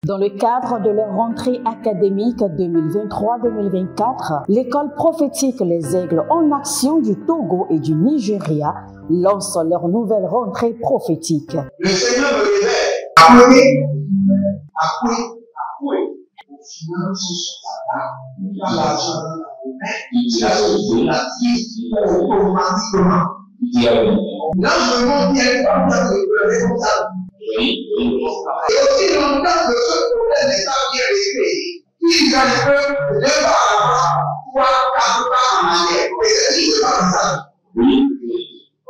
Dans le cadre de leur rentrée académique 2023-2024, l'école prophétique Les Aigles en Action du Togo et du Nigeria lance leur nouvelle rentrée prophétique. Le Seigneur me révèle. Appelez. Au final, il a l'argent dans la main, il a la automatiquement. Là, je me montre qu'il y a une femme qui est responsable. Et aussi longtemps que ce problème n'est pas bien réglé, il y a un peu de pas à l'avant, 3, 4 pas en arrière. Et c'est ce pas ça.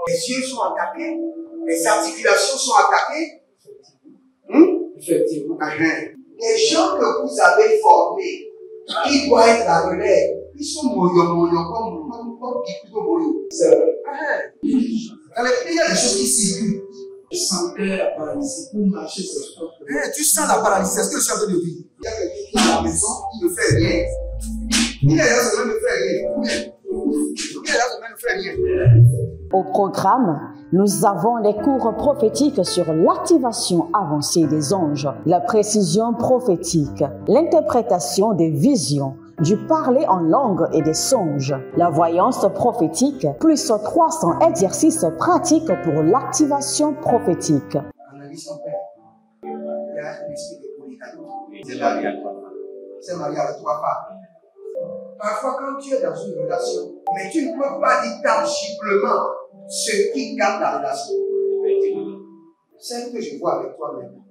Les yeux sont attaqués, les articulations sont attaquées. Effectivement. Les gens que vous avez formés, qui doivent être la relève, ils sont moyons comme plutôt moyons. C'est vrai. Dans les pays, il y a des choses qui circulent. Je sentais la paralysie pour marcher sur le corps. Tu sens la paralysie, c'est ce que je suis en train de dire. Il y a quelqu'un qui est à la maison, qui ne fait rien. Il est là, ça ne fait rien. Il est là, ça ne fait rien. Au programme, nous avons les cours prophétiques sur l'activation avancée des anges, la précision prophétique, l'interprétation des visions, du parler en langue et des songes, la voyance prophétique, plus 300 exercices pratiques pour l'activation prophétique. Analyse son père. Il y a un esprit de polygamie. C'est marié à trois femmes. C'est marié à trois femmes. Parfois, quand tu es dans une relation, mais tu ne peux pas dire tangiblement ce qui garde la relation. Celle que je vois avec toi maintenant.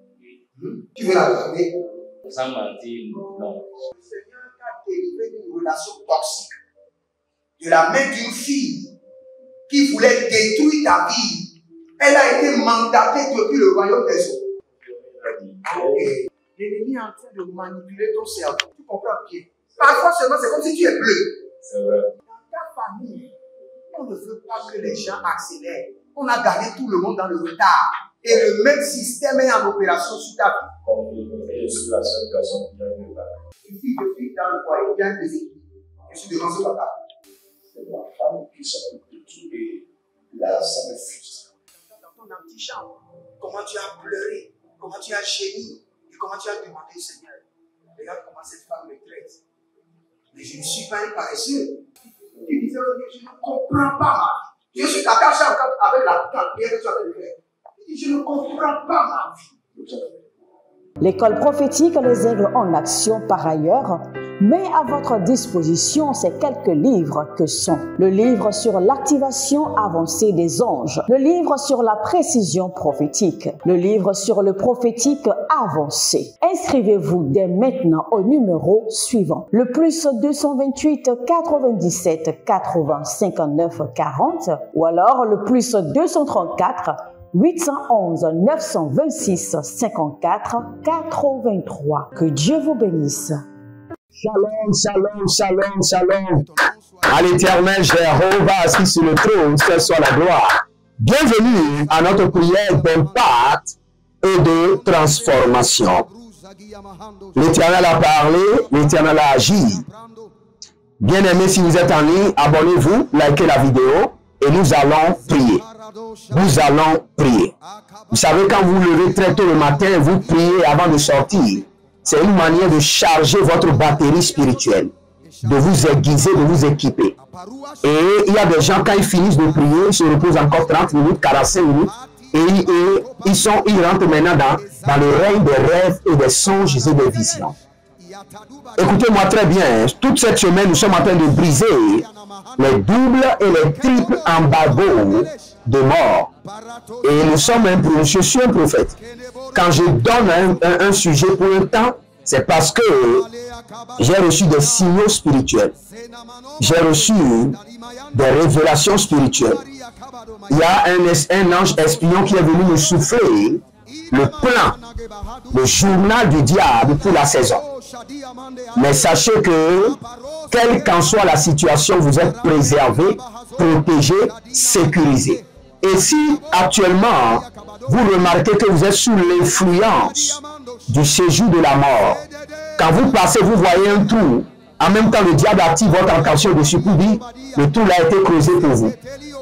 Tu veux la regarder? Sans mentir, non. Le Seigneur t'a délivré d'une relation toxique. De la main d'une fille qui voulait détruire ta vie. Elle a été mandatée depuis le royaume des eaux. L'ennemi est en train de manipuler ton cerveau. Tu comprends bien? Parfois seulement, c'est comme si tu es bleu. C'est vrai. Dans ta famille, on ne veut pas que les gens accélèrent. On a gardé tout le monde dans le retard. Et le même système est en opération sur ta vie. Je suis la seule personne qui a vu ça. Une fille de fille dans le foyer, il y a des équipes. Je suis devant ce papa. C'est ma femme qui s'occupe de tout et là, ça me frustre. Dans ton antichambre, comment tu as pleuré, comment tu as gémi et comment tu as demandé au Seigneur. Regarde comment cette femme me traite. Mais je ne suis pas un paresseux. Tu disais, je ne comprends pas ma vie. Je suis attaché avec la prière que tu as fait de faire. Je ne comprends pas ma vie. L'école prophétique Les Aigles en Action, par ailleurs, met à votre disposition ces quelques livres que sont le livre sur l'activation avancée des anges, le livre sur la précision prophétique, le livre sur le prophétique avancé. Inscrivez-vous dès maintenant au numéro suivant, le plus 228 97 80 59 40 ou alors le plus 234 811 926 54 83. Que Dieu vous bénisse. Shalom, shalom, shalom, shalom. À l'Éternel, Jéhovah, assis sur le trône, que soit la gloire. Bienvenue à notre prière d'impact et de transformation. L'Éternel a parlé, l'Éternel a agi. Bien-aimés, si vous êtes en ligne, abonnez-vous, likez la vidéo et nous allons prier. Nous allons prier. Vous savez, quand vous levez très tôt le matin, vous priez avant de sortir. C'est une manière de charger votre batterie spirituelle, de vous aiguiser, de vous équiper. Et il y a des gens, quand ils finissent de prier, ils se reposent encore 30 minutes, 45 minutes, et ils rentrent maintenant dans le règne des rêves et des songes et des visions. Écoutez-moi très bien, toute cette semaine, nous sommes en train de briser les doubles et les triples embargos de mort. Et nous sommes je suis un prophète. Quand je donne un sujet pour un temps, c'est parce que j'ai reçu des signaux spirituels. J'ai reçu des révélations spirituelles. Il y a un ange espion qui est venu me souffler le plan, le journal du diable pour la saison. Mais sachez que, quelle qu'en soit la situation, vous êtes préservé, protégé, sécurisé. Et si actuellement, vous remarquez que vous êtes sous l'influence du séjour de la mort, quand vous passez, vous voyez un trou, en même temps le diable active votre attention dessus pour dire, le trou a été creusé pour vous,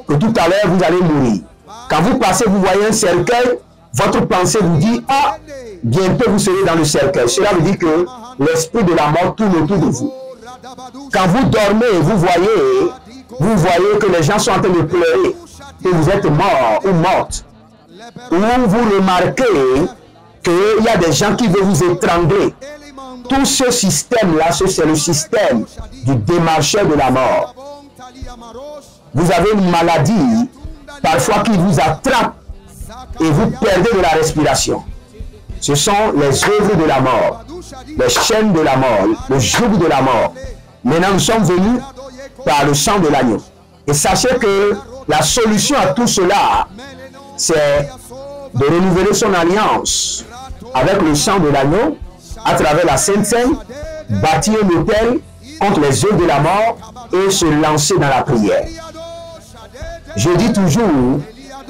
que tout à l'heure vous allez mourir. Quand vous passez, vous voyez un cercueil, votre pensée vous dit, ah, bientôt vous serez dans le cercueil. Cela veut dire que l'esprit de la mort tourne autour de vous. Quand vous dormez, vous voyez que les gens sont en train de pleurer, que vous êtes mort ou morte. Ou vous remarquez qu'il y a des gens qui veulent vous étrangler. Tout ce système-là, c'est le système du démarcheur de la mort. Vous avez une maladie, parfois qui vous attrape et vous perdez de la respiration. Ce sont les œuvres de la mort, les chaînes de la mort, le joug de la mort. Maintenant, nous sommes venus par le sang de l'agneau. Et sachez que la solution à tout cela, c'est de renouveler son alliance avec le sang de l'agneau à travers la Sainte Seine, bâtir un autel contre les œuvres de la mort et se lancer dans la prière. Je dis toujours,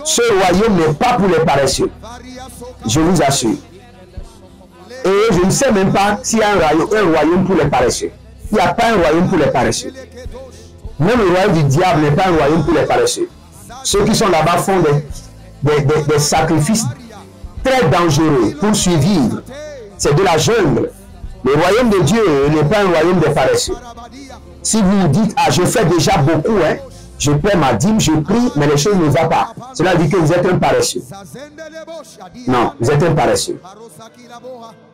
ce royaume n'est pas pour les paresseux. Je vous assure. Et je ne sais même pas s'il y a un royaume pour les paresseux. Il n'y a pas un royaume pour les paresseux. Même le royaume du diable n'est pas un royaume pour les paresseux. Ceux qui sont là-bas font des sacrifices très dangereux pour survivre. C'est de la jungle. Le royaume de Dieu n'est pas un royaume des paresseux. Si vous vous dites, ah, je fais déjà beaucoup, hein, je paie ma dîme, je prie, mais les choses ne vont pas. Cela dit que vous êtes un paresseux. Non, vous êtes un paresseux.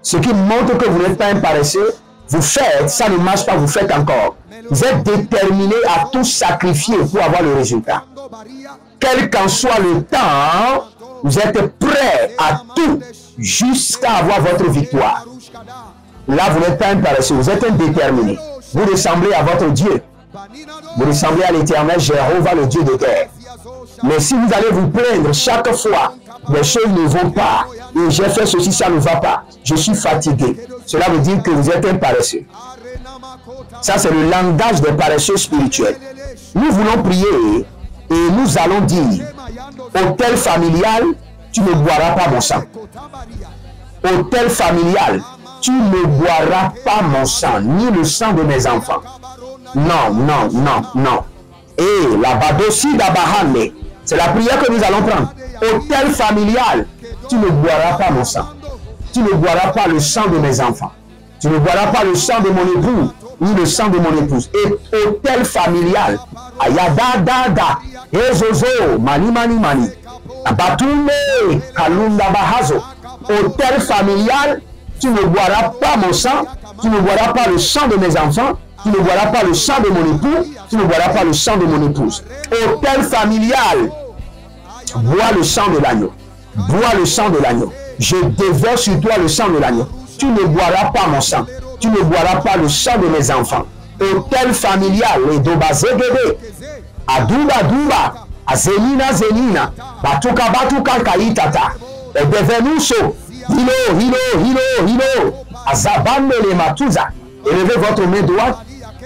Ce qui montre que vous n'êtes pas un paresseux, vous faites, ça ne marche pas, vous faites encore. Vous êtes déterminé à tout sacrifier pour avoir le résultat. Quel qu'en soit le temps, vous êtes prêt à tout jusqu'à avoir votre victoire. Là, vous n'êtes pas un paresseux, vous êtes un déterminé. Vous ressemblez à votre Dieu. Vous ressemblez à l'Éternel Jéhovah, le Dieu de guerre. Mais si vous allez vous plaindre chaque fois, les choses ne vont pas, et j'ai fait ceci, ça ne va pas, je suis fatigué, cela veut dire que vous êtes un paresseux. Ça, c'est le langage des paresseux spirituels. Nous voulons prier et nous allons dire, autel familial, tu ne boiras pas mon sang. Autel familial, tu ne boiras pas mon sang, ni le sang de mes enfants. Non, non, non, non. Et la badosi d'Abahane, c'est la prière que nous allons prendre. Autel familial, tu ne boiras pas mon sang. Tu ne boiras pas le sang de mes enfants. Tu ne boiras pas le sang de mon époux, ni le sang de mon épouse. Et autel familial, ayada dada, ezozo, mani mani mani, abatume, kalunda bahazo. Autel familial, tu ne boiras pas mon sang, tu ne boiras pas le sang de mes enfants, tu ne boiras pas le sang de mon époux, tu ne boiras pas le sang de mon épouse. Autel familial, bois le sang de l'agneau. Bois le sang de l'agneau. Je déverse sur toi le sang de l'agneau. Tu ne boiras pas mon sang. Tu ne boiras pas le sang de mes enfants. Autel familial, les dobazegede, aduba duba, azenina zenina, batuka batuka kaitata, et devenuso, hilo hilo hilo hilo, azabande les matuza. Élevez votre main droite.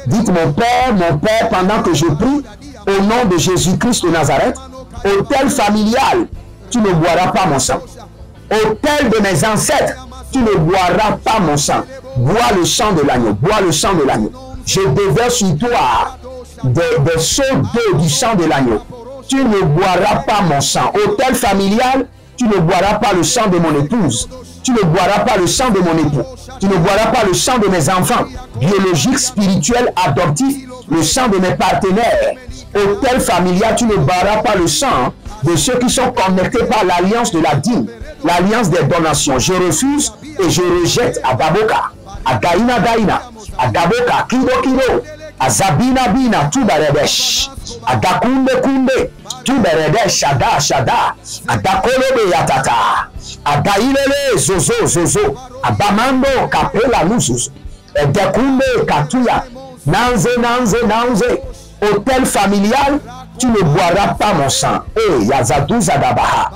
Dites mon Père, pendant que je prie, au nom de Jésus-Christ de Nazareth, autel familial, tu ne boiras pas mon sang. Autel de mes ancêtres, tu ne boiras pas mon sang. Bois le sang de l'agneau, bois le sang de l'agneau. Je déverse sur toi des seaux d'eau du sang de l'agneau. Tu ne boiras pas mon sang. Autel familial, tu ne boiras pas le sang de mon épouse. Tu ne boiras pas le sang de mon époux. Tu ne boiras pas le sang de mes enfants, biologiques, spirituels, adoptifs, le sang de mes partenaires. Autel familial, tu ne boiras pas le sang de ceux qui sont connectés par l'alliance de la dîme, l'alliance des donations. Je refuse et je rejette à Daboka, à Gaïna Gaïna, à Daboka, Kido Kido, à Zabina Bina, Tubaredesh, à Dakunde Kunde, Tubaredesh, Shada Shada, à Dakolobe Yatata, à Gaïlele Zozo Zozo, à Bamando Kapela Nusus, et Dakunde Katuya, Nanze Nanze Nanze, autel familial, tu ne boiras pas mon sang. Et Yazadou Zadabaha.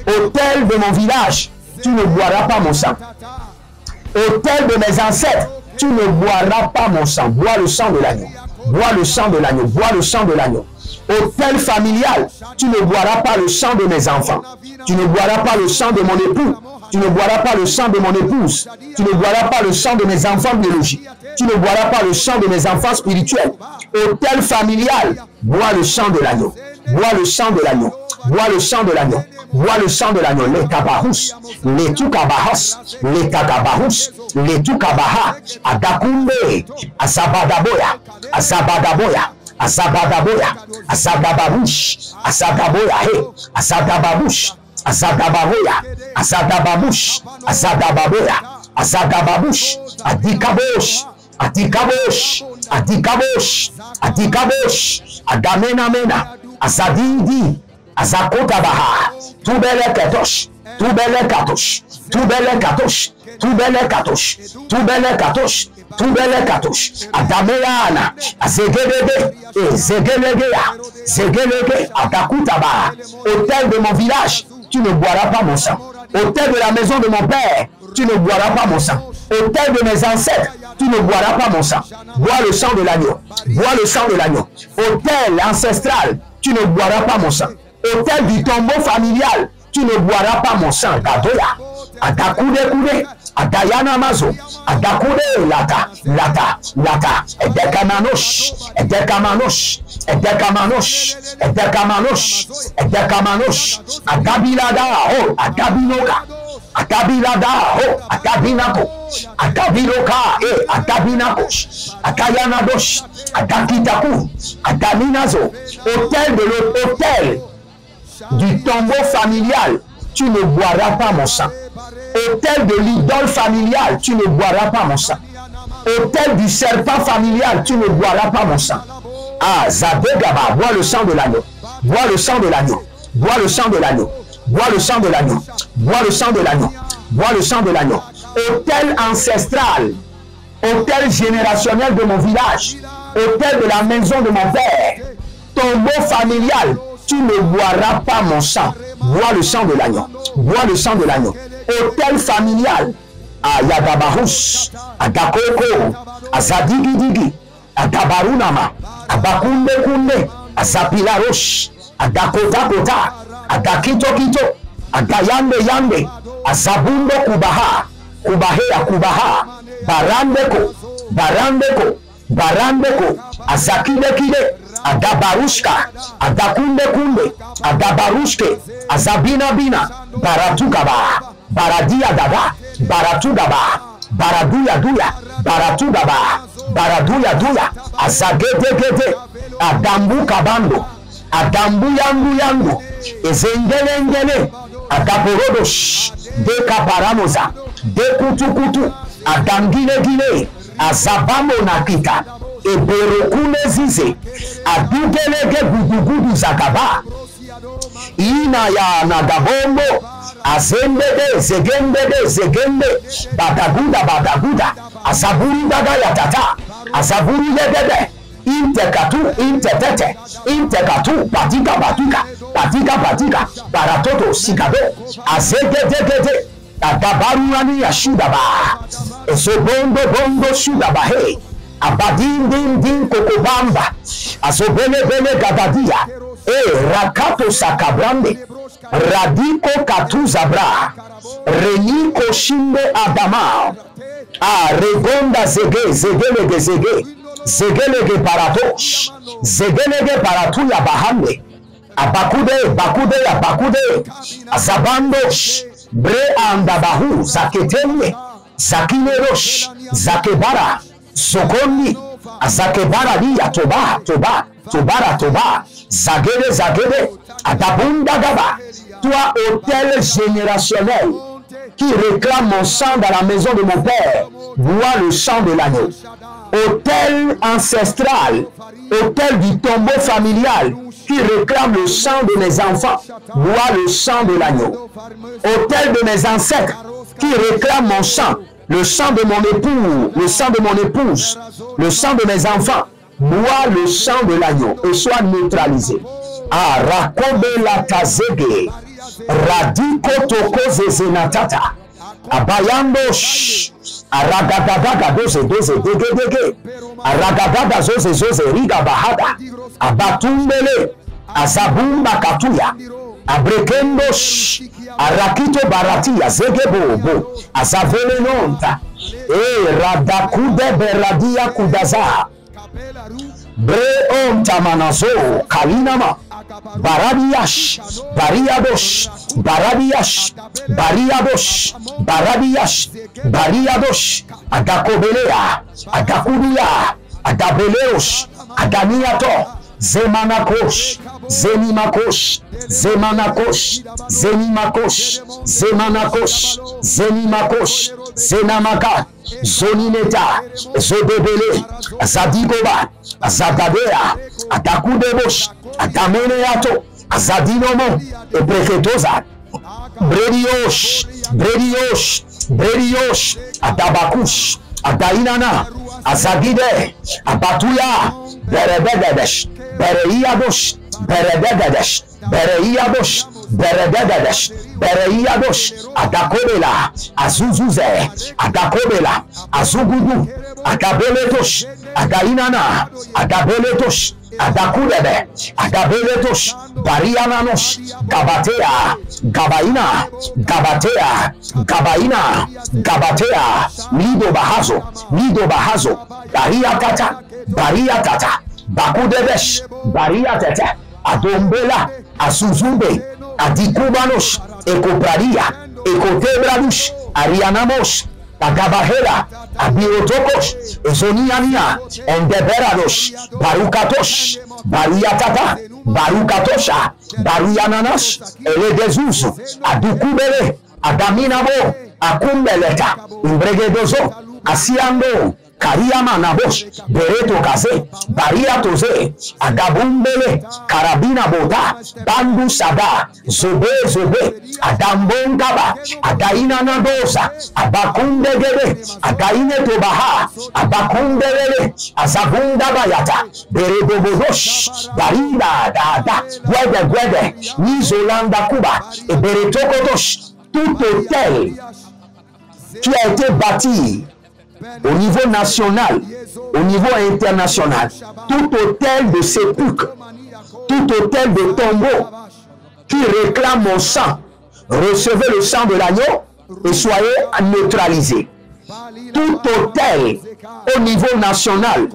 Autel de mon village, tu ne boiras pas mon sang. Autel de mes ancêtres, tu ne boiras pas mon sang. Bois le sang de l'agneau. Bois le sang de l'agneau. Bois le sang de l'agneau. Autel familial, tu ne boiras pas le sang de mes enfants. Tu ne boiras pas le sang de mon époux. Tu ne boiras pas le sang de mon épouse. Tu ne boiras pas le sang de mes enfants biologiques. Tu ne boiras pas le sang de mes enfants spirituels. Autel familial, bois le sang de l'agneau. bois le sang de l'agneau, bois le sang de l'agneau, bois le sang de l'agneau, les kabarous, les tukabahas, les takabarous, les tukabaha, adakunde, azabadaboya, azabadaboya, azabadaboya, azadababush, azadaboya, he, azadababush, azadababoya, azadababush, azadababoya, azadababush, adikabosh, adikabosh, adikabosh, adikabosh, adamenamena, azadidi, azakotabaha, tubele katosh, tubele katosh, tubele katosh, tubele katosh, tubele katosh, tubele katosh, adameyana, azegedege, zegelegea, zegelege, adakutaba, autel de mon village, tu ne boiras pas mon sang. Autel de la maison de mon père, tu ne boiras pas mon sang. Autel de mes ancêtres, tu ne boiras pas mon sang. Bois le sang de l'agneau, bois le sang de l'agneau. Autel ancestral, tu ne boiras pas mon sang. Autel du tombeau familial, tu ne boiras pas mon sang. Gadoya, adakude kude, adayana mazo, adakude lata, lata, lata, edekamanosh, edekamanosh, edekamanosh, edekamanosh, edekamanosh, adabilada, oh, adabinoka, akabilada, oh, akabinako, akabiloka, akabinakos, akayanadosh, akakitaku, akaminazo, hôtel de l'hôtel du tombeau familial, tu ne boiras pas mon sang. Hôtel de l'idole familiale, tu ne boiras pas mon sang. Hôtel du serpent familial, tu ne boiras pas mon sang. Ah, Zadegaba, bois le sang de l'agneau, bois le sang de l'agneau, bois le sang de l'agneau, bois le sang de l'agneau, bois le sang de l'agneau, bois le sang de l'agneau. Hôtel ancestral, hôtel générationnel de mon village, hôtel de la maison de mon père, tombeau familial, tu ne boiras pas mon sang. Bois le sang de l'agneau, bois le sang de l'agneau. Hôtel familial, à Yagabarus, à Gakoko, à Zadigidigi, à Gabarunama, à Bakunde Kunde, à Zapilarosh, à Dakota Kota, à Dakito Kito, à Gayande Yande, à Zabundo Kubaha, Kubahea Kubaha, Barandeko, Barandeko, Barandeko, à Zakide Kide, à Dabarushka, à Dakunde Kunde, à Dabarushke, à Zabina Bina, Baratukaba, Baradia Dada, Baratugaba, Baraduya Duya, Baratugaba, Baraduya Duya, à Zagede Gede, à Dambu Kabando, à Dambu Yandu Yandu, et Zengele Ngele, à Gaborodosh, de Kaparamoza, de Kutukutu, à Dangile Gile, à Zabamo Nakita, et Berokune Zize, à Dugelege Gudugudu Zakaba, Inaya Nagabombo, Azembede, Zegembede, Zegende, Badaguda, Badaguda, Azaburi Bagaya Tata, Azaburi Yedede, Intekatu, Intetete, Intekatu, Patika, Patika, Patika, Patika, Baratoto, Sikado, Azegedegede, Agabaruani Yashudaba, Esobondo Bondo Shudabahe, Abadin Din Din Kokobamba, Azobele Bele Gadadia, Rakato Sakabrande, Radiko Katuzabra, Reniko Shinde Adama, Regonda Zege, Zegelege Zege, Zegelege Paratosh, Zegelege Paratuya Bahande, Abakude, Bakude, Abakude, Azabandosh, Bre Andabahu, Zaketeme, Zakinerosh, Zakebara, Sokoni, Azakebara Dia, Toba, Toba, Tobara, Toba, Zagede, Zagede, Adabunda Gaba, toi, hôtel générationnel qui réclame mon sang dans la maison de mon père, bois le sang de l'agneau. Hôtel ancestral, hôtel du tombeau familial qui réclame le sang de mes enfants, bois le sang de l'agneau. Hôtel de mes ancêtres qui réclame mon sang, le sang de mon époux, le sang de mon épouse, le sang de mes enfants, bois le sang de l'agneau et soit neutralisé. Ah, Rakobe la Tazege, Radiko Toko Zezenatata, Abayando Shh, Aragadagaga doze doze dege dege, Aragadaga zoze zoze riga bahada, Abatumbele, Azabumba Katuya, Abrekendo Shh, Arakito Baratia Zegebo, Azavele Nonta, Radakude Beradia Kudaza, Breon tamanazo kalinama. Barabiyash, Bariadosh, Barabiyash, Bariadosh, Barabiyash, Bariadosh, Adakobelea, Adakudia, Adabeleosh, Adaniato, Zemanakosh, Zenimakosh, Zemanakosh, Zenimakosh, Zemanakosh, Zenimakosh, Zenamaka, Zonineta, Zodebele, Zadigoba, Zadadea, Adakudebosh, Adameneato, Azadinomo, Ebrefetoza, Bredios, Bredios, Bredios, Adabakush, Adainana, Azagide, Abatuya, Berebedesh, Bereiados, Berebedesh, Bereiados, Berebedesh, Bereiados, Adakobela, Azuzuze, Adakobela, Azugudu, Adabeletos, Adainana, Adabeletos, Adakudebe, Adabeletos, Bariananos, Gabatea, Gabaina, Gabatea, Gabaina, Gabatea, Lido Bahazo, Bariatata, Bariatata, Bakudebesh, Bariatata, Adombela, Asuzumbe, Adikubanos, Ekopraria, Ekotebradush, Arianamos, Agabahela, Abiotokos, Ezoniania, Endeberados, Barukatos, Bariatata, Barukatosha, Bariananas, Eledezuzu, Adukubele, Adaminabo, Akumbeleta, Imbregedozo, Asiando, Kariama Nabos, Bereto Kaze, Bariatoze, Agabumbele, Karabina Bota, Bandu Sada, Zobe, Adambon Gaba, Adaina Nadosa, Abakundegere, Adaine Tobaha, Abakumbele, Azabunda Bayata, Berebobodosh, Barida, Dada, Gwede, Nizolanda Kuba, et Beretokotosh, tout hôtel qui a été bâti au niveau national, au niveau international, tout hôtel de sépulcre, tout hôtel de tombeau qui réclame mon sang, recevez le sang de l'agneau et soyez neutralisés. Tout hôtel au niveau national,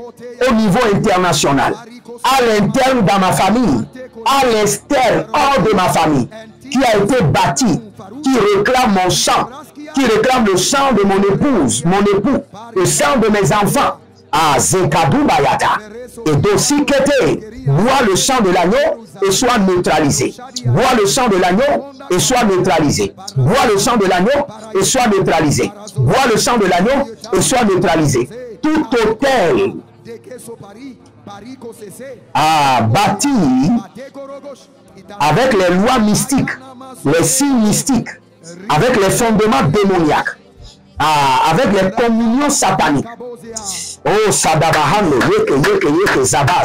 au niveau international, à l'interne dans ma famille, à l'externe, hors de ma famille, qui a été bâti, qui réclame mon sang, qui réclame le sang de mon épouse, mon époux, le sang de mes enfants. Ah, Zekadou Bayata. Et Dosikete, bois le sang de l'agneau et soit neutralisé. Bois le sang de l'agneau et soit neutralisé. Bois le sang de l'agneau et soit neutralisé. Bois le sang de l'agneau et soit neutralisé. Tout hôtel bâti avec les lois mystiques, les signes mystiques, avec les fondements démoniaques, avec les communions sataniques. Oh, Sadabahano, yeke, Zaba,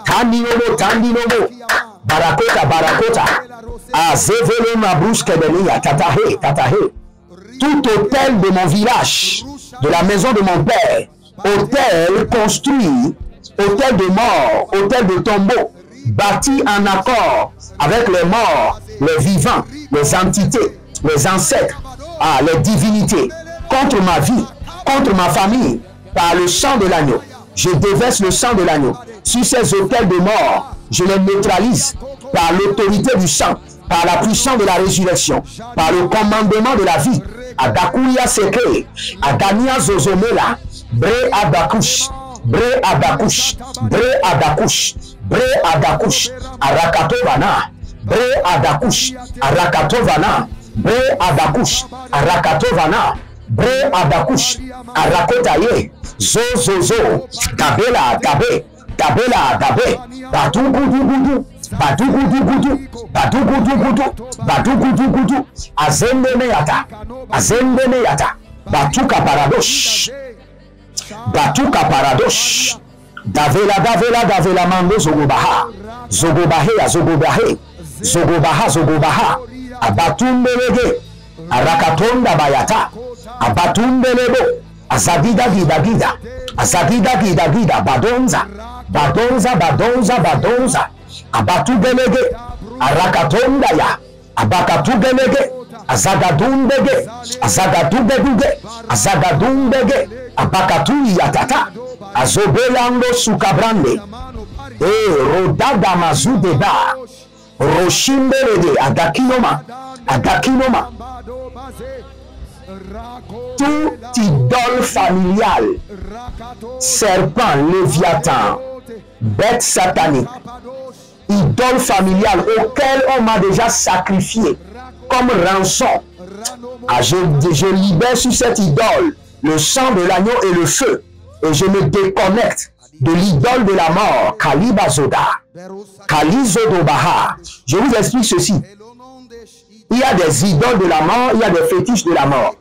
Tandinomo, Barakota, Zevelo Mabruske Benia, Tatahe. Tout hôtel de mon village, de la maison de mon père, hôtel construit, hôtel de mort, hôtel de tombeau, bâti en accord avec les morts, les vivants, les entités, les ancêtres, les divinités, contre ma vie, contre ma famille, par le sang de l'agneau. Je déverse le sang de l'agneau sur ces hôtels de mort. Je les neutralise par l'autorité du sang, par la puissance de la résurrection, par le commandement de la vie. Adakuya Seke, Adania Zozomela, Bre Adakush, Arakatovana, Bre Adakush, Arakotaye, Zozozo, Tabela, Badugudugudu, Azendemeata, Batuka Paradosh, Davela Mando Zogobaha, Abatumbelege, Arakatonda Bayata, Abatumbelebo, Azadida Gida, Badonza, Abatugelege, Arakatonda ya, Abakatugelege, Azagadumbege, Azagadubeduge, Azagadumbege, Abakatu Yatata, Azobelando Sukabrande, Rodada Mazudeba, Roshimberede, Agakinoma, Agakinoma. Tout idole familiale, serpent, léviathan, bête satanique, idole familiale auquel on m'a déjà sacrifié comme rançon. Je libère sur cette idole le sang de l'agneau et le feu, et je me déconnecte de l'idole de la mort, Kalibazoda, Kalizodobaha. Je vous explique ceci. Il y a des idoles de la mort, il y a des fétiches de la mort.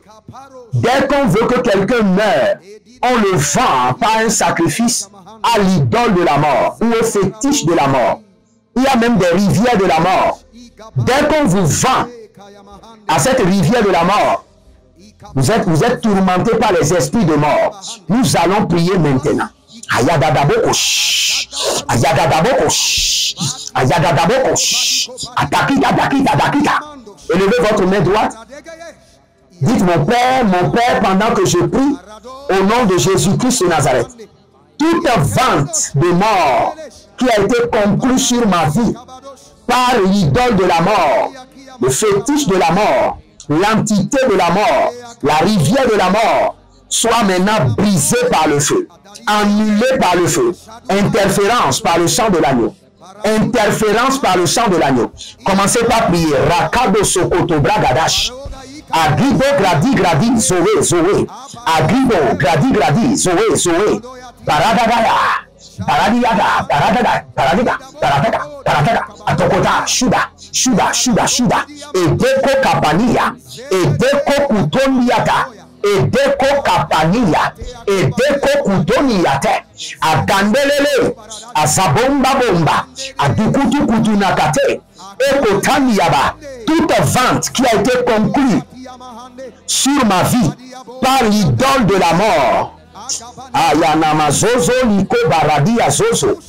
Dès qu'on veut que quelqu'un meure, on le vend par un sacrifice à l'idole de la mort ou au fétiche de la mort. Il y a même des rivières de la mort. Dès qu'on vous vend à cette rivière de la mort, vous êtes tourmenté par les esprits de mort. Nous allons prier maintenant. Ayadadabokosh, Ayadadabokosh, Ayadadabokosh, Atakita, Dakita, Dakita. Élevez votre main droite. Dites mon Père, pendant que je prie, au nom de Jésus-Christ de Nazareth, toute vente de mort qui a été conclue sur ma vie par l'idole de la mort, le fétiche de la mort, l'entité de la mort, la rivière de la mort, soit maintenant brisée par le feu, annulée par le feu, interférence par le sang de l'agneau. Interférence par le sang de l'agneau. Commencez par prier. Rakado Sokoto Bragadash. Agribo Gradi Gradi Zoé Zoé. Agribo Gradi Gradi Zoé Zoé. Paradagaya. Paradiada. Paradada. Paradida. Paradada. Paradada. Atokota. Shuda. Shuda. Shuda. Shuda. Edeko Kapania. Edeko Kutoniata. Edeko Kapania. Edeko Kutoniate. Agandelele, Azabomba Bomba, Adukutu Kutunakate, Ekotaniaba, toute vente qui a été conclue sur ma vie par l'idole de la mort. Ayanama Zozo, Liko Baradi Azozo.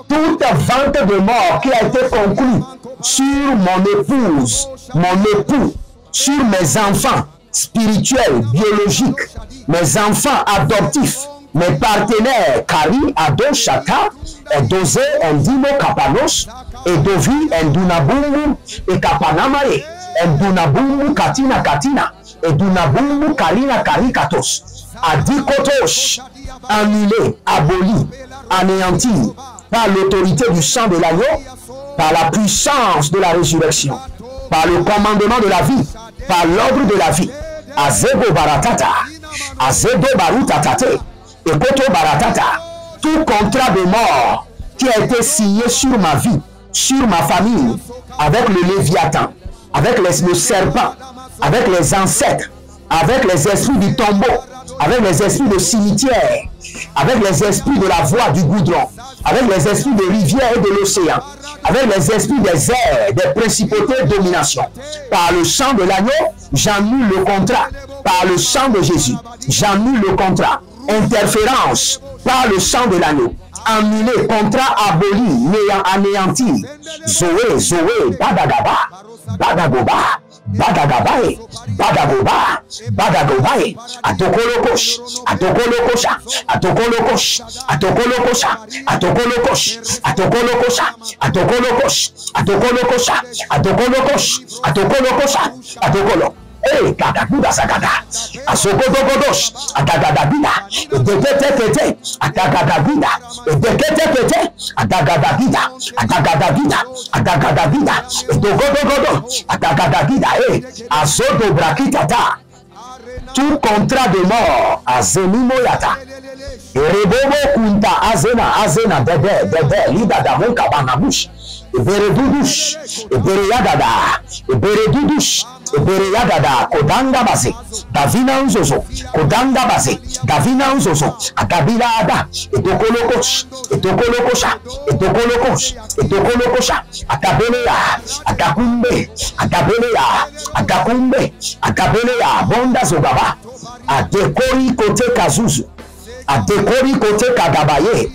Toute vente de mort qui a été conclue sur mon épouse, mon époux, sur mes enfants spirituels, biologiques, mes enfants adoptifs, mes partenaires, Kari, Ado, Shaka, Edoze, Endimo, Kapanos, Edovi, Endunabumbu, et Kapanamae, Endunabumbu, Katina, Katina, Endunabumbu, Kalina, Karikatos, Adikotosh, annulé, aboli, anéanti, par l'autorité du sang de l'agneau, par la puissance de la résurrection, par le commandement de la vie, par l'ordre de la vie, Azego Baratata, Azedo Barutatate, et Koto Baratata, tout contrat de mort qui a été signé sur ma vie, sur ma famille, avec le Léviathan, avec le serpent, avec les ancêtres, avec les esprits du tombeau, avec les esprits de cimetière, avec les esprits de la voie du goudron, avec les esprits des rivières et de l'océan, avec les esprits des airs, des principautés de domination. Par le sang de l'agneau, j'annule le contrat. Par le sang de Jésus, j'annule le contrat. Interférence par le sang de l'agneau. Annulé, contrat aboli, anéanti. Zoé, Zoé, Badagaba, Badagoba, Badagabae, Badagoba, Badagobae, Atokolokosh, Atokolokosha, Atokolokosh, Atokolokosha, Atokolokosh, Atokolokosha, Atokolokosh, Atokolokosha, Atokolokosh, Atokolokosha, Atokolo. Eh, Katakuda Sagada, Asokodogodosh, Atagadabida, Dekete, Atagadabida, Dekete, Atagadabida, Atagadabida, Atagadabida, Dogodogodo, Atagadabida, Azodo Brakitata, tout contrat de mort, Azenimoyata, Rebobo Kunta, Azena, Dede, Lida Damon Kabanabush, Beredudush, Bereyadada, Beredudush, Bereyadada, Kodanga Base, Davina Uzozo, Kodanga Base, Davina Uzozo, Agabilada, Etokolokosh, Etokolokosha, Etokolokosh, Etokolokosha, Akabelea, Akakumbe, Akabelea, Akakumbe, Akabelea, Bonda Zogaba, Adekori Kote Kazuzu, Adekori Kote Kagabaye,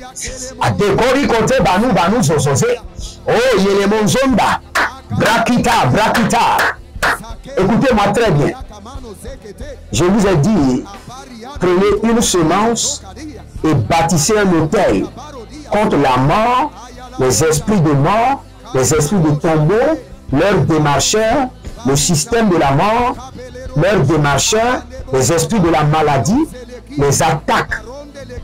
Adekori Kote Banu Zozoze, oh Yelemon Zonda, Brakita, Écoutez-moi très bien. Je vous ai dit, prenez une semence et bâtissez un autel contre la mort, les esprits de mort, les esprits de tombeau, leurs démarcheurs, le système de la mort, leurs démarcheurs, les esprits de la maladie, les attaques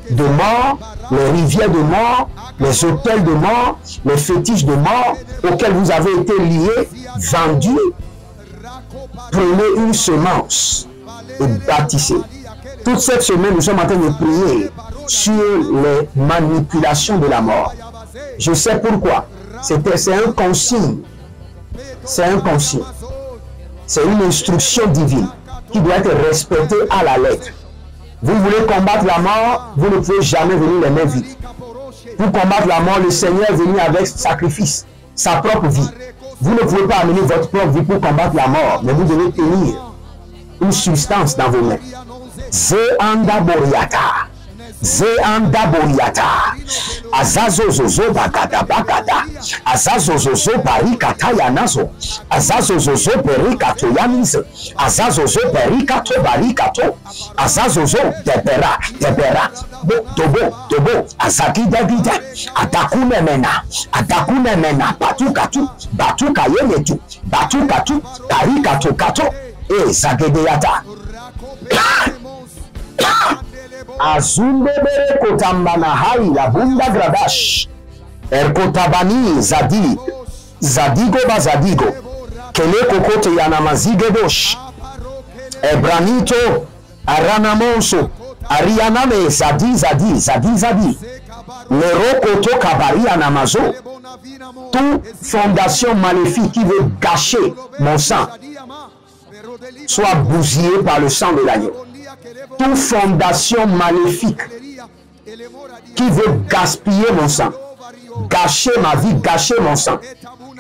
de mort, les rivières de mort, les hôtels de mort, les fétiches de mort auxquels vous avez été liés, vendus. Prenez une semence et bâtissez. Toute cette semaine, nous sommes en train de prier sur les manipulations de la mort. Je sais pourquoi. C'est un consigne. C'est un consigne. C'est une instruction divine qui doit être respectée à la lettre. Vous voulez combattre la mort, vous ne pouvez jamais venir les mains vides. Pour combattre la mort, le Seigneur est venu avec sacrifice, sa propre vie. Vous ne pouvez pas amener votre propre vie pour combattre la mort, mais vous devez tenir une substance dans vos mains. Zeanda Boriata. Zeanda Boriata. Azazozozo bagada bagada. Azazozozo barikata yanazo. Azazozozo perikato yanize. Azazozo perikato barikato. Azazozo debera debera. Tobo azakida gida. Adakune mena. Adakune mena. Batukatu. Batuka yenetu. Batukatu. Karikato kato. Zagedeyata. Azumbebere kotambana hai la bunda gradash. Erkotabani zadi. Zadigo bazadigo. Kele kokote yanamazige bosh. Ebranito aranamonso. Arianame zadi zadi zadi zadi. Lerokoto kabari anamazo. Toute fondation maléfique qui veut gâcher mon sang soit bousillée par le sang de l'agneau. Toute fondation maléfique qui veut gaspiller mon sang, gâcher ma vie, gâcher mon sang.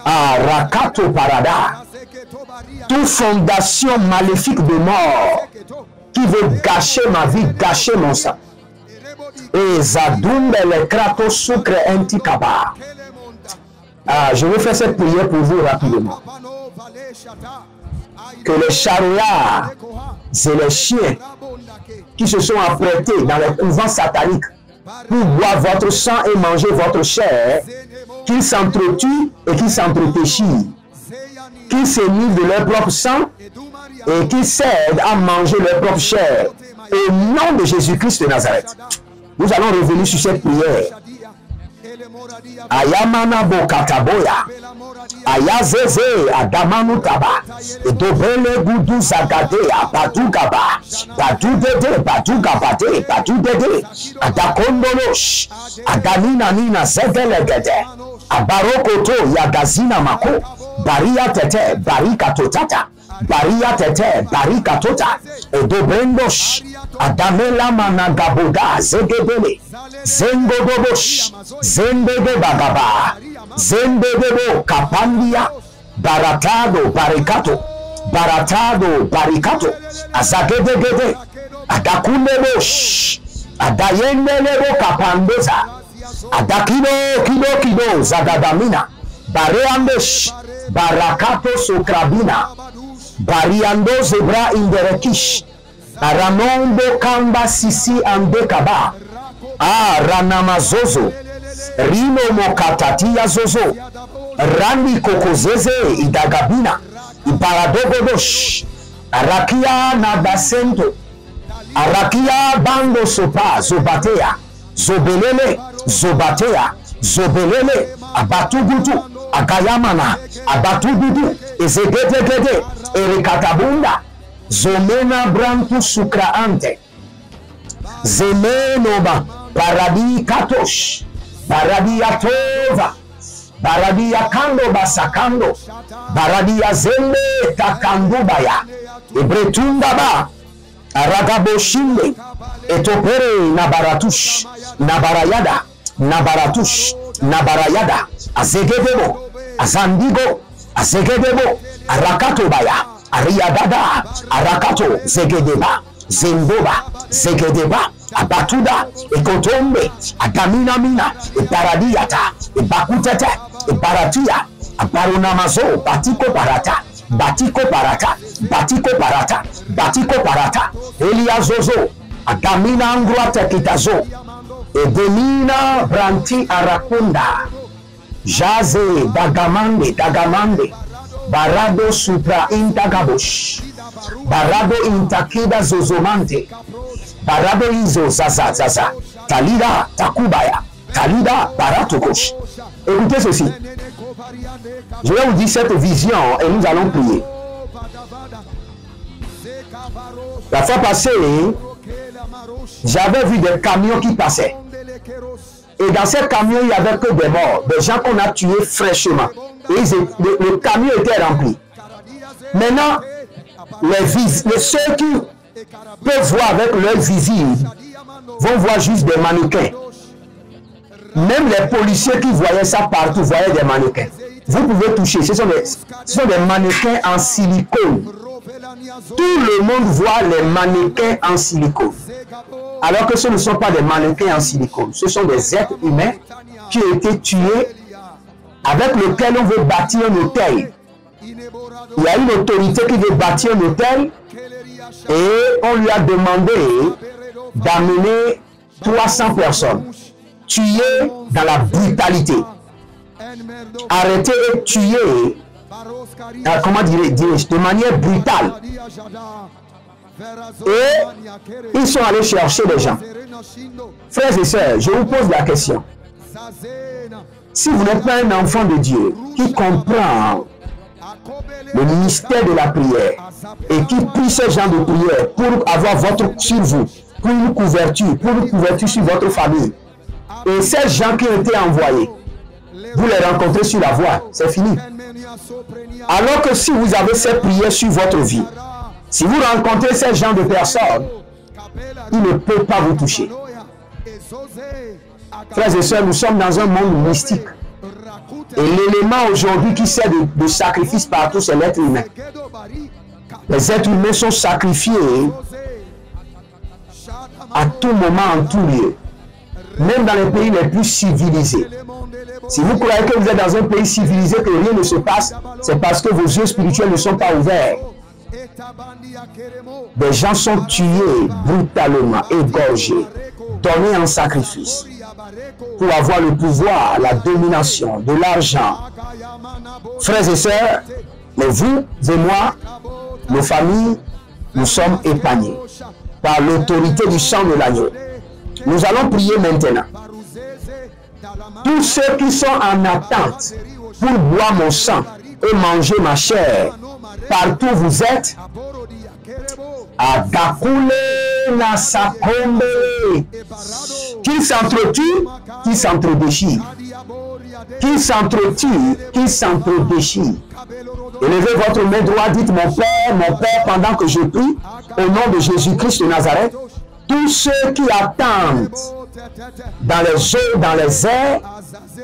Rakato parada. Toute fondation maléfique de mort qui veut gâcher ma vie, gâcher mon sang. Et Zadoumbe le krato sucre antikaba. Je vais faire cette prière pour vous rapidement. Que les chariots et les chiens qui se sont apprêtés dans les couvents sataniques pour boire votre sang et manger votre chair, qu'ils s'entretuent et qu'ils s'entrepéchissent, qu'ils s'émivent de leur propre sang et qu'ils cèdent à manger leur propre chair. Au nom de Jésus-Christ de Nazareth, nous allons revenir sur cette prière. Ayamana bokataboya. Ayazeze adamanu taba. Dobele gudu zagadea badugaba. Badudede badugabade badudede. Adakondolosh. Adanina nina zedelegede. Abarokoto yagazina mako. Baria tete barika totata. Baria tete barika tota. Edobrendosh. Adamela managaboda zegedele. Zengodobosh. Zembede bagaba. Zembedebo kapandia. Baratado barikato. Baratado barikato. Azagedegede. Adakunebosh. Adayendelebo kapandoza. Adakino zagadamina. Bareandesh. Barakato sokrabina. Bariando zebra inderekish. Aranombo kamba sisi andekaba. Ranamazozo. Rino mokatatia zozo. Randi kokozeze idagabina. Ibaradogodosh. Arakia nadasento. Arakia bando sopa zobatea. Zobelele zobatea. Zobelele abatugutu. Agayamana abatugutu. Ezegedegede. Erikatabunda. Zomena brantu sukraante. Zemenoba. Paradi katosh. Paradi atova. Paradi akando basakando. Paradi azende takandubaya. Ibretundaba. Aragaboshinde. Etopere nabaratush. Nabarayada. Nabaratush. Nabarayada. Azegedebo. Azandigo. Azegedebo. Arakatobaya. Ariadada. Arakato. Zegedeba. Zendoba. Zegedeba. Abatuda, Ekotombe, Adamina Mina, Eparadiata, Ebakutete, Ebaratia, Abarunamazo, Batiko Parata, batiko parata, Elia zozo, Adamina angua tekitazo, Edenina branti arakunda, Jaze dagamande, Barado supra intagabosh, Barado intakida zozomante, Barado izo zaza, Talida takubaya, Talida baratokosh. Écoutez ceci. Je vais vous dire cette vision et nous allons prier. La fois passée, j'avais vu des camions qui passaient. Et dans ces camions, il n'y avait que des morts, des gens qu'on a tués fraîchement. Et le camion était rempli. Maintenant, ceux qui peuvent voir avec l'œil visible vont voir juste des mannequins. Même les policiers qui voyaient ça partout voyaient des mannequins. Vous pouvez toucher, ce sont des mannequins en silicone. Tout le monde voit les mannequins en silicone. Alors que ce ne sont pas des mannequins en silicone. Ce sont des êtres humains qui ont été tués, avec lesquels on veut bâtir un hôtel. Il y a une autorité qui veut bâtir un hôtel et on lui a demandé d'amener 300 personnes tuées dans la brutalité. Arrêtés et tués, comment dirais-je, de manière brutale. Et ils sont allés chercher des gens. Frères et sœurs, je vous pose la question. Si vous n'êtes pas un enfant de Dieu qui comprend le mystère de la prière et qui prie ce genre de prière pour avoir votre sur vous, pour une couverture sur votre famille, et ces gens qui ont été envoyés, vous les rencontrez sur la voie, c'est fini. Alors que si vous avez ces prières sur votre vie, si vous rencontrez ces gens de personnes, ils ne peuvent pas vous toucher. Frères et sœurs, nous sommes dans un monde mystique. Et l'élément aujourd'hui qui sert de sacrifice partout, c'est l'être humain. Les êtres humains sont sacrifiés à tout moment, en tout lieu. Même dans les pays les plus civilisés. Si vous croyez que vous êtes dans un pays civilisé, que rien ne se passe, c'est parce que vos yeux spirituels ne sont pas ouverts. Des gens sont tués brutalement, égorgés, donnés en sacrifice pour avoir le pouvoir, la domination, de l'argent. Frères et sœurs, mais vous et moi, nos familles, nous sommes épargnés par l'autorité du sang de l'agneau. Nous allons prier maintenant. Tous ceux qui sont en attente pour boire mon sang et manger ma chair, partout vous êtes, qu'ils s'entretuent, qu'ils s'entredéchirent, qu'ils s'entretuent, qu'ils s'entredéchirent. Élevez votre main droite, dites mon Père, pendant que je prie, au nom de Jésus-Christ de Nazareth, tous ceux qui attendent dans les eaux, dans les airs,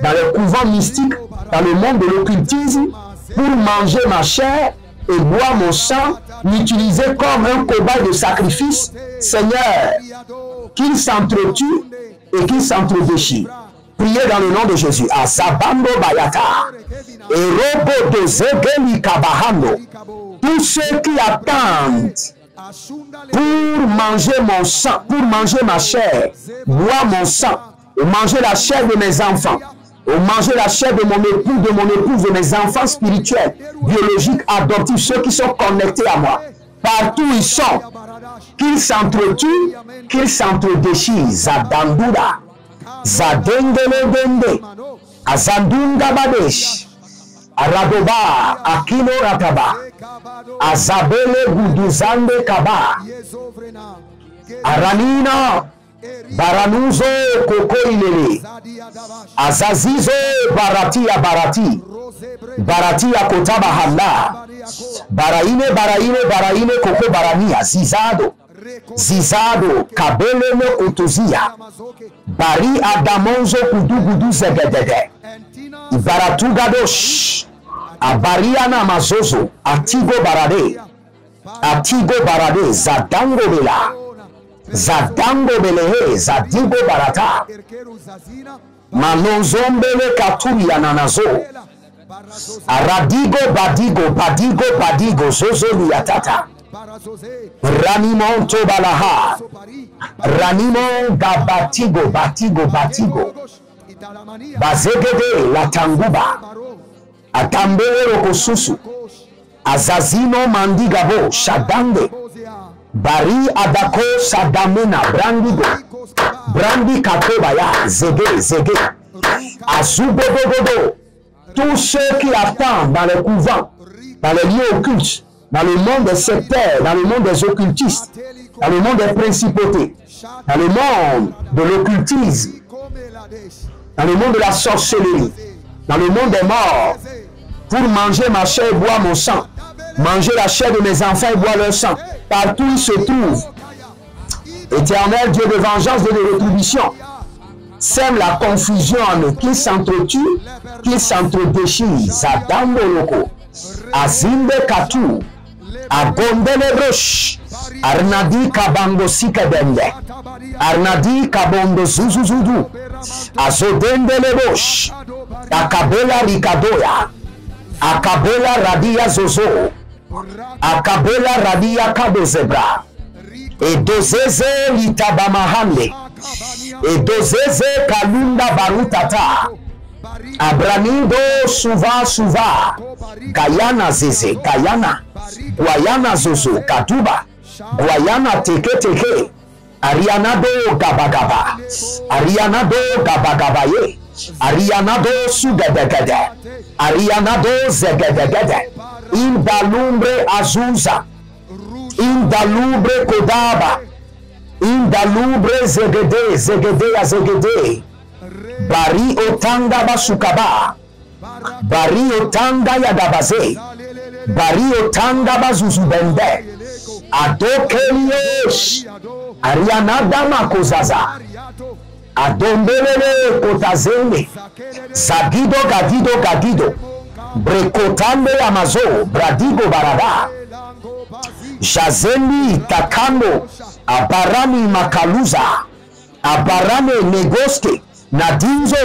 dans les couvents mystiques, dans le monde de l'occultisme, pour manger ma chair et boire mon sang, m'utiliser comme un cobaye de sacrifice, Seigneur, qu'ils s'entretuent et qu'ils s'entredéchirent. Priez dans le nom de Jésus. Azabando bayata. Et robo de zegeli kabahando. Tous ceux qui attendent pour manger mon sang, pour manger ma chair, boire mon sang, ou manger la chair de mes enfants, ou manger la chair de mon époux, de mon épouse, de mes enfants spirituels, biologiques, adoptifs, ceux qui sont connectés à moi. Partout ils sont, qu'ils s'entretuent, qu'ils s'entredéchirent. Zadandura, Zadengele, Azandunga Badesh, Aradoba, Akino Rataba, Azabele Guduzande Kaba, Aranina, Baranuzo Kokoilele, Azazizo Baratia Barati, Baratia Kotaba Halla, Baraine Koko Barania, Zizado, Kabele no Utuzia, Bari Adamonzo Kudu Zegedede, Baratugadosh, Abariana Mazozo, Atigo Barade, Zadango Bela, Zadango Belehe, Zadigo Barata, Manonzombele Katuya Nanazo, Aradigo, badigo, badigo, badigo, zozoli atata. Ranimon tobalaha. Ranimon gabatigo, batigo, batigo. Bazegede latanguba. Atambele rokosusu. Azazino mandigabo, shadande. Bari adako sadamena, brandigo. Brandi katobaya, zege, zege. Azubobobobo. Tous ceux qui attendent dans les couvents, dans les lieux occultes, dans le monde des sectaires, dans le monde des occultistes, dans le monde des principautés, dans le monde de l'occultisme, dans le monde de la sorcellerie, dans le monde des morts, pour manger ma chair et boire mon sang, manger la chair de mes enfants et boire leur sang, partout ils se trouvent. Éternel Dieu de vengeance et de rétribution, sème la confusion en eux, qu'ils s'entretuent, qu'ils s'entredéchirent. Zadambo loko, Azimbe katu, Agondele broche, Arnadi kabango sikebende, Arnadi kabondo zuzuzudu, Azodendele broche, Akabela rikadoya, Akabela radia zozo, Akabela radia kabozebra, et dozeze litabamahande, et dozeze kalunda barutata, Abranido suva, Guyana zeze, Guyana, Guayana zozo, Kaduba, Guayana teke, Arianado gabagaba, Arianado gabagabaye, Arianado sugedegede, Arianado zegedegede, Indalumbre azuza, Indalubre kodaba, Indalubre zegede, zegede, Bari otanga basukaba, Bari otanga yadabaze, Bari otanga bazuzubende, Adokeliosh, Arianada makozaza, Adombelele kotazende, Zagido gagido, Brekotande amazo, Bradigo barada, Jazeli takando, Abarani makaluza, Abarane negoske, Nadinzo,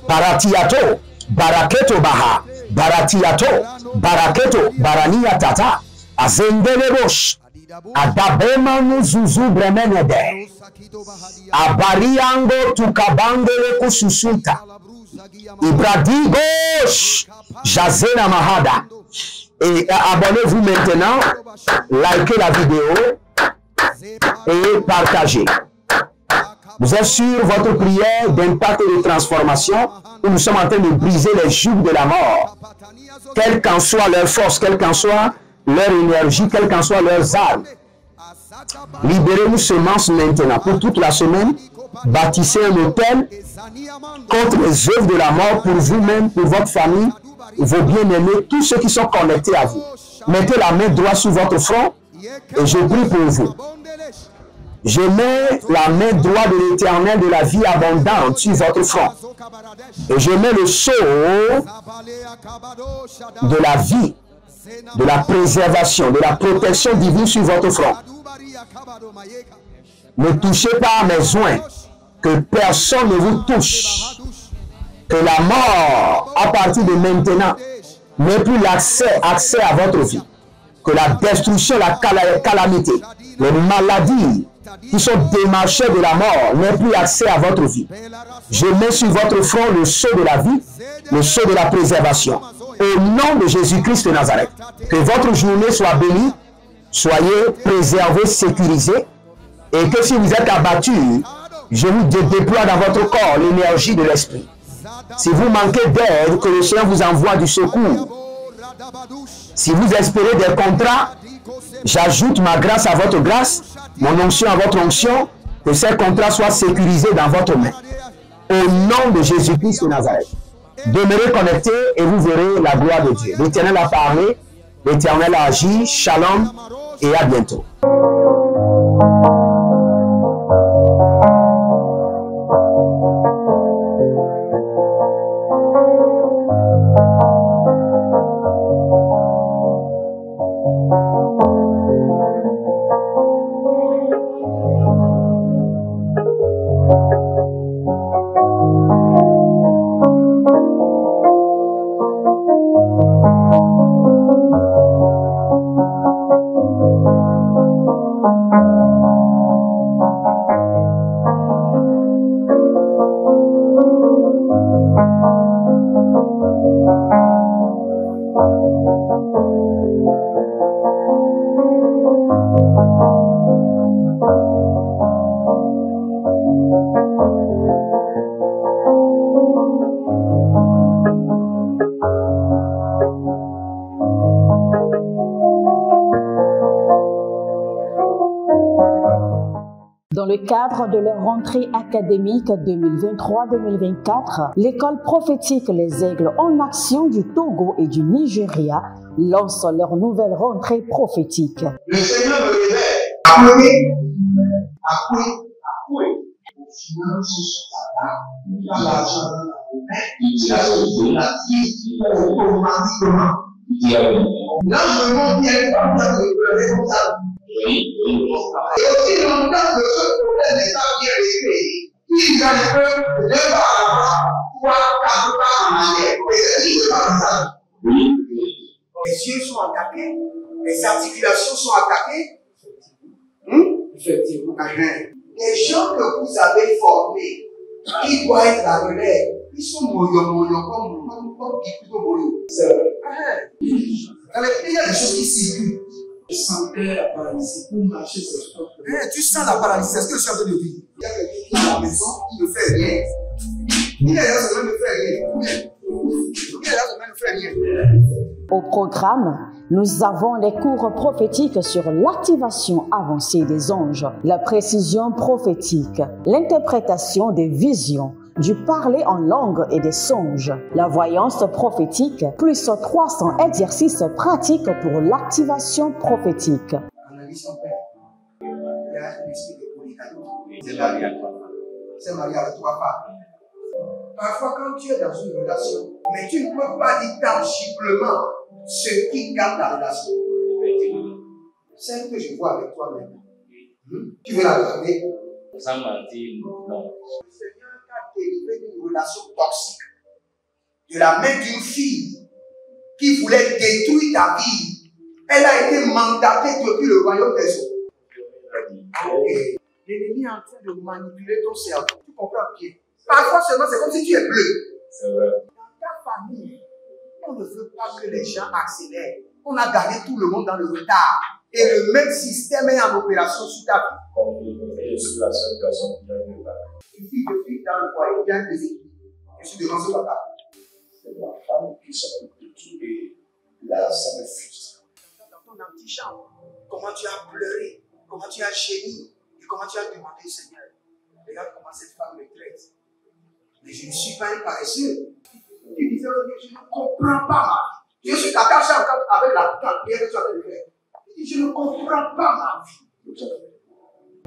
Baratiato, Baraketo Baha, Baratiato, Baraketo, Barania Tata, Azendele Rosh, Adabemanu Zuzu Bremenede, Abariango Tukabangele Kususuta, Ibradigosh, Jazena Mahada. Et abonnez-vous maintenant, likez la vidéo et partagez. Vous êtes sur votre prière d'impact et de transformation où nous sommes en train de briser les jougs de la mort. Quelle qu'en soit leur force, quelle qu'en soit leur énergie, quelles qu'en soient leurs armes. Libérez-nous semences maintenant. Pour toute la semaine, bâtissez un autel contre les œuvres de la mort pour vous-même, pour votre famille, vos bien-aimés, tous ceux qui sont connectés à vous. Mettez la main droite sur votre front et je prie pour vous. Je mets la main droite de l'Éternel de la vie abondante sur votre front. Et je mets le sceau de la vie, de la préservation, de la protection divine sur votre front. Ne touchez pas à mes joints, que personne ne vous touche. Que la mort, à partir de maintenant, n'ait plus l'accès à votre vie. Que la destruction, la calamité, les maladies qui sont démarchées de la mort n'aient plus accès à votre vie. Je mets sur votre front le sceau de la vie, le sceau de la préservation. Au nom de Jésus-Christ de Nazareth, que votre journée soit bénie, soyez préservés, sécurisés, et que si vous êtes abattus, je vous déploie dans votre corps l'énergie de l'esprit. Si vous manquez d'aide, que le Seigneur vous envoie du secours. Si vous espérez des contrats, j'ajoute ma grâce à votre grâce, mon onction à votre onction, que ces contrats soient sécurisés dans votre main. Au nom de Jésus-Christ de Nazareth. Demeurez connectés et vous verrez la gloire de Dieu. L'Éternel a parlé, l'Éternel a agi. Shalom et à bientôt. Dans le cadre de leur rentrée académique 2023-2024, l'école prophétique Les Aigles en Action du Togo et du Nigeria lance leur nouvelle rentrée prophétique. Le Seigneur me révèle. Appelez. Au final, il a l'argent dans la main. Il a la vie automatiquement. Là, je monte bien comme ça, je peux responsable. Et aussi longtemps que ce problème n'est pas bien réglé, il y a le peuple de par avant, 3, 4 pas en arrière. Et c'est ce pas ça. Les yeux sont attaqués, les articulations sont attaquées. Effectivement. Les gens que vous avez formés, qui doivent être la relève, ils sont moyons comme plutôt moyons. C'est vrai. Dans les pays, il y a des choses qui circulent. Je sentais la paralysie pour marcher sur le sport. Tu sens la paralysie, c'est ce que je suis en train de dire. Il y a quelqu'un qui est à la maison, qui ne fait rien. Il est là, ça ne fait rien. Il est là, ça ne fait rien. Au programme, nous avons les cours prophétiques sur l'activation avancée des anges, la précision prophétique, l'interprétation des visions, du parler en langue et des songes, la voyance prophétique, plus 300 exercices pratiques pour l'activation prophétique. Analyse son père. Il y a un esprit de polygamie. C'est marié à trois femmes. C'est marié à trois femmes. Parfois, quand tu es dans une relation, mais tu ne peux pas dire tangiblement ce qui garde la relation. Celle que je vois avec toi maintenant. Tu veux la regarder? Sans mentir, non. Délivré d'une relation toxique de la main d'une fille qui voulait détruire ta vie. Elle a été mandatée depuis le royaume des eaux. L'ennemi est en train de manipuler ton cerveau. Tu comprends bien? Parfois seulement, c'est comme si tu es bleu. C'est vrai. Dans ta famille, on ne veut pas que les gens accélèrent. On a gardé tout le monde dans le retard. Et le même système est en opération sur ta vie. Je suis la seule personne qui a vu ça. Une fille de fille dans le foyer, bien déséquilibrée. Je suis devant ce papa. C'est ma femme qui s'occupe de tout et là, ça me frustre. Dans ton antichambre, comment tu as pleuré, comment tu as gémi et comment tu as demandé au Seigneur. Regarde comment cette femme me traite. Mais je ne suis pas un paresseux. Tu disais, je ne comprends pas ma vie. Je suis attaché avec la prière que tu as fait de faire. Je ne comprends pas ma vie.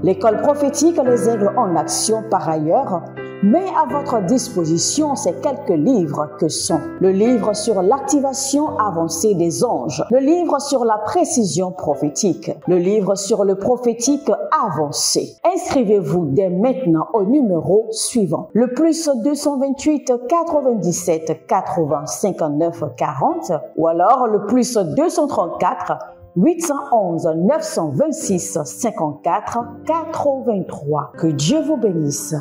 L'école prophétique Les Aigles en Action, par ailleurs, met à votre disposition ces quelques livres que sont le livre sur l'activation avancée des anges, le livre sur la précision prophétique, le livre sur le prophétique avancé. Inscrivez-vous dès maintenant au numéro suivant, le plus 228 97 80 59 40 ou alors le plus 234 811 926 54 83. Que Dieu vous bénisse.